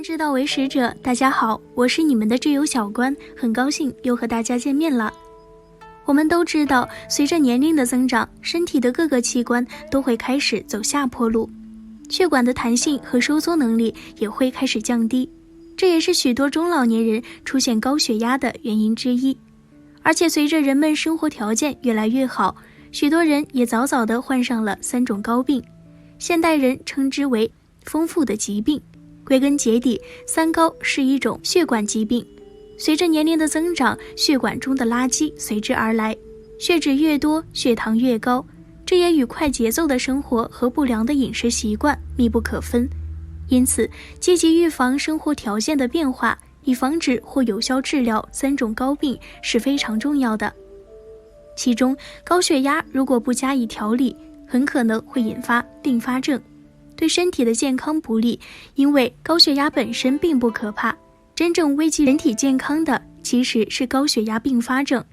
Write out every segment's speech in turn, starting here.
之道为使者，大家好，我是你们的挚友小关，很高兴又和大家见面了。我们都知道，随着年龄的增长，身体的各个器官都会开始走下坡路，血管的弹性和收缩能力也会开始降低，这也是许多中老年人出现高血压的原因之一。而且随着人们生活条件越来越好，许多人也早早地患上了3种高病，现代人称之为丰富的疾病。归根结底，3高是一种血管疾病。随着年龄的增长，血管中的垃圾随之而来，血脂越多，血糖越高，这也与快节奏的生活和不良的饮食习惯密不可分。因此，积极预防生活条件的变化，以防止或有效治疗3种高病是非常重要的。其中，高血压如果不加以调理，很可能会引发并发症，对身体的健康不利，因为高血压本身并不可怕，真正危及人体健康的其实是高血压并发症。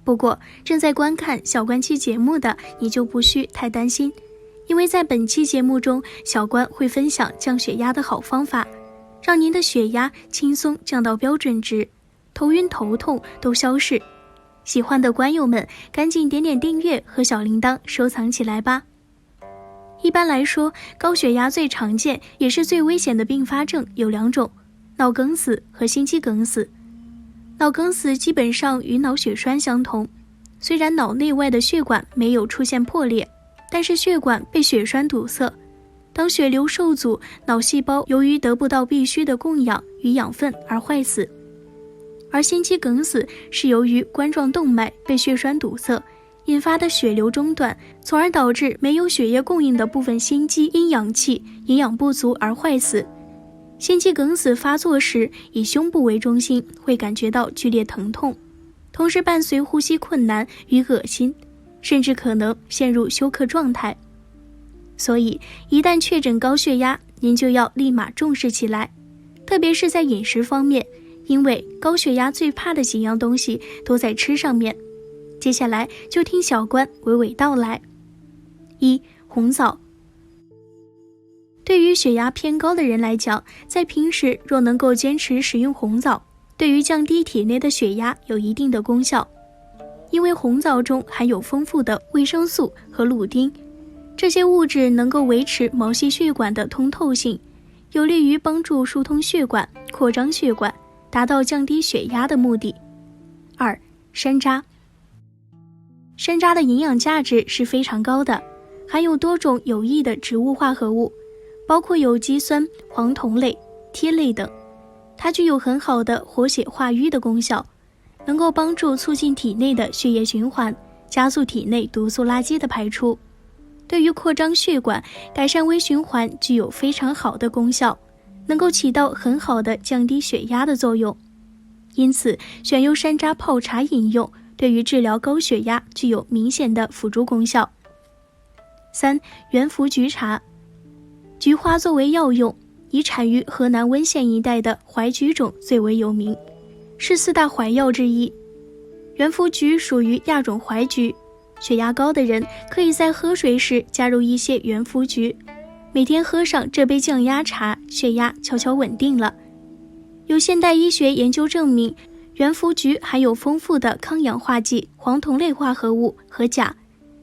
不过，正在观看小关期节目的你就不需太担心，因为在本期节目中，小关会分享降血压的好方法，让您的血压轻松降到标准值，头晕头痛都消逝。喜欢的观友们赶紧点点订阅和小铃铛收藏起来吧。一般来说，高血压最常见也是最危险的并发症有2种，脑梗死和心肌梗死。脑梗死基本上与脑血栓相同，虽然脑内外的血管没有出现破裂，但是血管被血栓堵塞，当血流受阻，脑细胞由于得不到必需的供氧与养分而坏死。而心肌梗死是由于冠状动脉被血栓堵塞引发的血流中断，从而导致没有血液供应的部分心肌因氧气营养不足而坏死。心肌梗死发作时，以胸部为中心，会感觉到剧烈疼痛，同时伴随呼吸困难与恶心，甚至可能陷入休克状态。所以，一旦确诊高血压，您就要立马重视起来，特别是在饮食方面，因为高血压最怕的几样东西都在吃上面。接下来就听小关娓娓道来。1. 红枣。对于血压偏高的人来讲，在平时若能够坚持食用红枣，对于降低体内的血压有一定的功效。因为红枣中含有丰富的维生素和鲁丁，这些物质能够维持毛细血管的通透性，有利于帮助疏通血管、扩张血管，达到降低血压的目的。2. 山楂。山楂的营养价值是非常高的，含有多种有益的植物化合物，包括有机酸、黄酮类、萜类等。它具有很好的活血化瘀的功效，能够帮助促进体内的血液循环，加速体内毒素垃圾的排出。对于扩张血管、改善微循环具有非常好的功效，能够起到很好的降低血压的作用。因此，选用山楂泡茶饮用，对于治疗高血压具有明显的辅助功效。3. 元福菊茶。菊花作为药用，以产于河南温县一带的怀菊种最为有名，是4大怀药之一。元福菊属于亚种怀菊，血压高的人可以在喝水时加入一些元福菊，每天喝上这杯降压茶，血压悄悄稳定了。有现代医学研究证明，元福菊含有丰富的抗氧化剂黄酮类化合物和钾，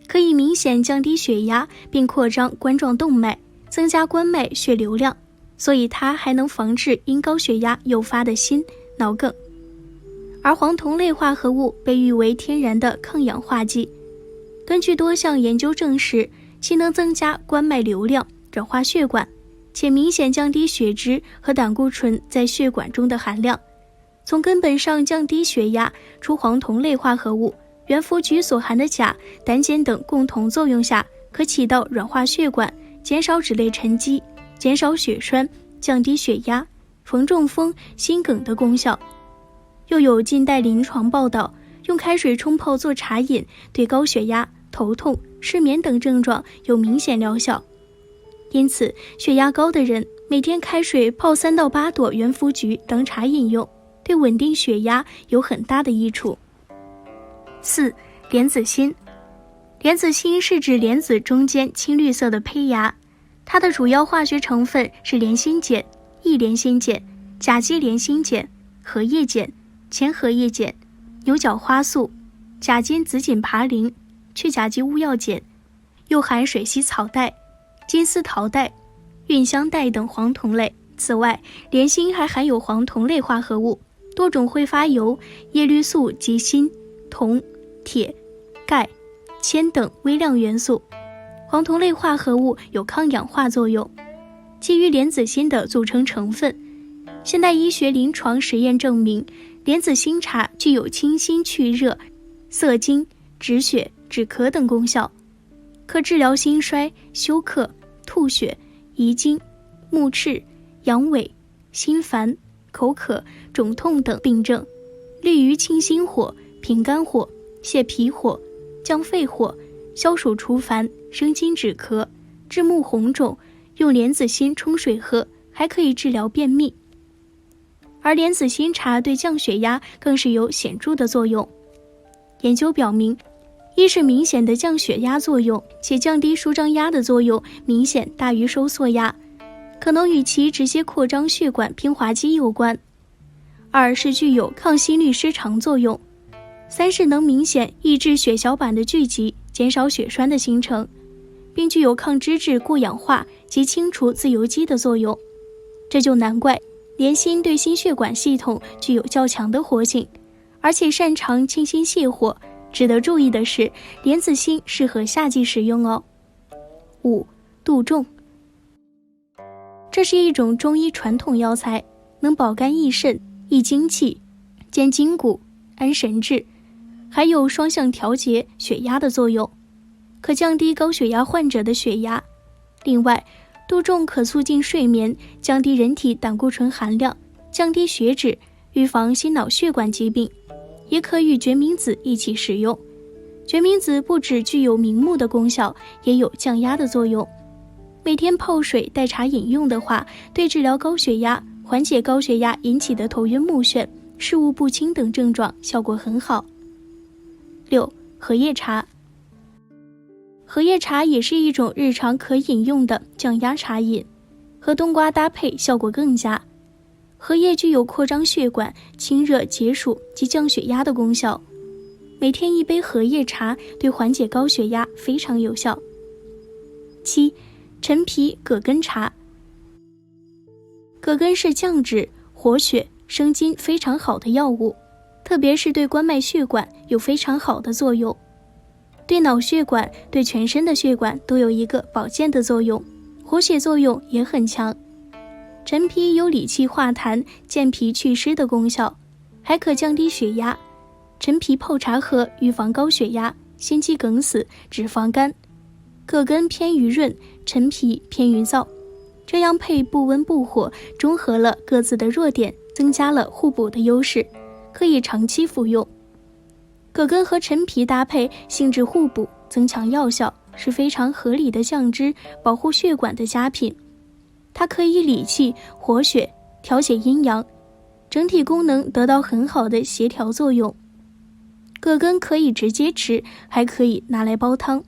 可以明显降低血压并扩张冠状动脉，增加冠脉血流量，所以它还能防治因高血压诱发的心、脑梗。而黄酮类化合物被誉为天然的抗氧化剂，根据多项研究证实，其能增加冠脉流量，软化血管，且明显降低血脂和胆固醇在血管中的含量。从根本上降低血压，除黄酮类化合物、元福菊所含的钾、胆碱等共同作用下，可起到软化血管、减少脂类沉积、减少血栓、降低血压、防中风、心梗的功效。又有近代临床报道，用开水冲泡做茶饮，对高血压、头痛、失眠等症状有明显疗效。因此，血压高的人每天开水泡3到8朵元福菊当茶饮用，对稳定血压有很大的益处。4. 莲子心。莲子心是指莲子中间青绿色的胚芽，它的主要化学成分是莲心碱，异莲心碱、甲基莲心碱、荷叶碱、前荷叶碱、牛角花素、甲金紫堇爬林、去甲基乌药碱，又含水硒草带、金丝桃带、韵香带等黄酮类。此外，莲心还含有黄酮类化合物、多种挥发油、叶绿素及锌、铜、铁、钙、铅等微量元素。黄酮类化合物有抗氧化作用。基于莲子心的组成成分，现代医学临床实验证明，莲子心茶具有清心去热、涩精、止血、止咳等功效，可治疗心衰、休克、吐血、遗精、目赤、阳痿、心烦、口渴、肿痛等病症，利于清心火、平肝火、泻脾火、降肺火、消暑除烦、生津止咳、治目红肿。用莲子心冲水喝，还可以治疗便秘。而莲子心茶对降血压更是有显著的作用。研究表明，一是明显的降血压作用，且降低舒张压的作用明显大于收缩压，可能与其直接扩张血管平滑肌有关；二是具有抗心律失常作用；三是能明显抑制血小板的聚集，减少血栓的形成，并具有抗脂质过氧化及清除自由基的作用。这就难怪莲心对心血管系统具有较强的活性，而且擅长清心泻火。值得注意的是，莲子心适合夏季使用哦。5. 杜仲，这是一种中医传统药材，能保肝益肾、益精气、健筋骨、安神志，还有双向调节血压的作用，可降低高血压患者的血压。另外，杜仲可促进睡眠，降低人体胆固醇含量，降低血脂，预防心脑血管疾病，也可与决明子一起使用。决明子不只具有明目的功效，也有降压的作用。每天泡水代茶饮用的话，对治疗高血压、缓解高血压引起的头晕目眩、视物不清等症状效果很好。6. 荷叶茶。荷叶茶也是一种日常可饮用的降压茶饮，和冬瓜搭配效果更佳。荷叶具有扩张血管、清热解暑及降血压的功效，每天一杯荷叶茶对缓解高血压非常有效。7. 陈皮葛根茶。葛根是降脂、活血、生津非常好的药物，特别是对关脉血管有非常好的作用，对脑血管、对全身的血管都有一个保健的作用，活血作用也很强。陈皮有理气化痰、健脾祛湿的功效，还可降低血压。陈皮泡茶喝，预防高血压、心肌梗死、脂肪肝。葛根偏于润，陈皮偏于燥，这样配不温不火，中和了各自的弱点，增加了互补的优势，可以长期服用。葛根和陈皮搭配，性质互补，增强药效，是非常合理的降脂、保护血管的佳品。它可以理气、活血、调节阴阳，整体功能得到很好的协调作用。葛根可以直接吃，还可以拿来煲汤，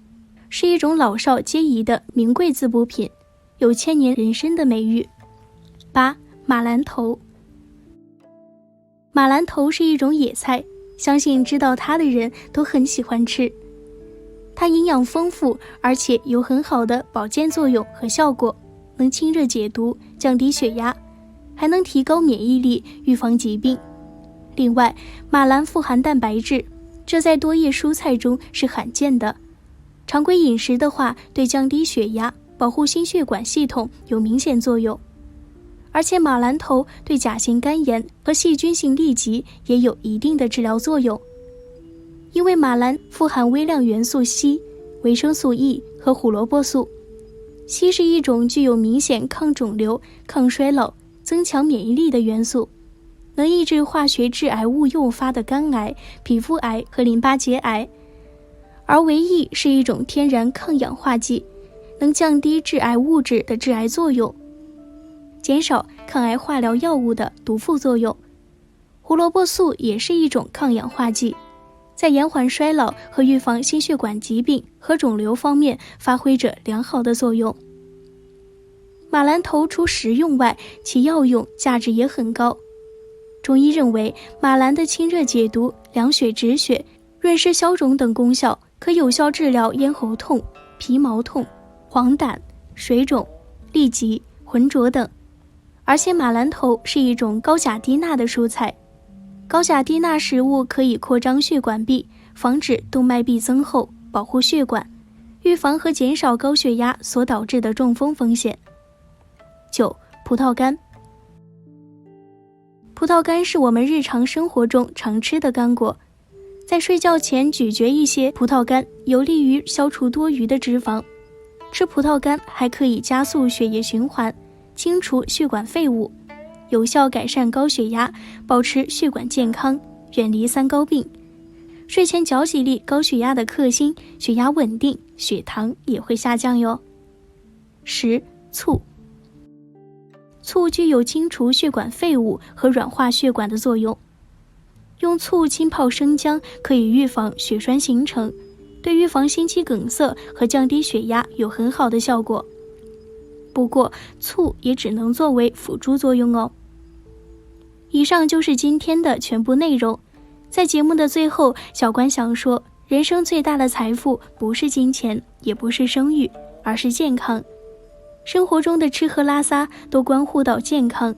是一种老少皆宜的名贵滋补品，有千年人参的美誉。8. 马兰头。马兰头是一种野菜，相信知道它的人都很喜欢吃。它营养丰富，而且有很好的保健作用和效果，能清热解毒、降低血压，还能提高免疫力、预防疾病。另外，马兰富含蛋白质，这在多叶蔬菜中是罕见的。常规饮食的话，对降低血压、保护心血管系统有明显作用。而且马兰头对甲型肝炎和细菌性痢疾也有一定的治疗作用。因为马兰富含微量元素硒、维生素 E 和胡萝卜素。硒是一种具有明显抗肿瘤、抗衰老、增强免疫力的元素，能抑制化学致癌物诱发的肝癌、皮肤癌和淋巴结癌。而维 E 是一种天然抗氧化剂，能降低致癌物质的致癌作用，减少抗癌化疗药物的毒副作用。胡萝卜素也是一种抗氧化剂，在延缓衰老和预防心血管疾病和肿瘤方面发挥着良好的作用。马兰头除食用外，其药用价值也很高。中医认为，马兰的清热解毒、凉血止血、润湿消肿等功效，可有效治疗咽喉痛、皮毛痛、黄疸、水肿、痢疾、浑浊等。而且马兰头是一种高钾低钠的蔬菜，高钾低钠食物可以扩张血管壁，防止动脉壁增厚，保护血管，预防和减少高血压所导致的中风风险。9. 葡萄干。葡萄干是我们日常生活中常吃的干果，在睡觉前咀嚼一些葡萄干，有利于消除多余的脂肪。吃葡萄干还可以加速血液循环，清除血管废物，有效改善高血压，保持血管健康，远离三高病。睡前嚼几粒高血压的克星，血压稳定，血糖也会下降哟。10. 醋。醋具有清除血管废物和软化血管的作用。用醋浸泡生姜可以预防血栓形成，对预防心肌梗塞和降低血压有很好的效果。不过，醋也只能作为辅助作用哦。以上就是今天的全部内容。在节目的最后，小关想说，人生最大的财富不是金钱，也不是声誉，而是健康。生活中的吃喝拉撒都关乎到健康，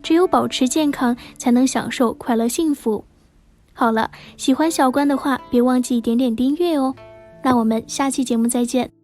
只有保持健康，才能享受快乐幸福。好了，喜欢小关的话，别忘记点点订阅哦。那我们下期节目再见。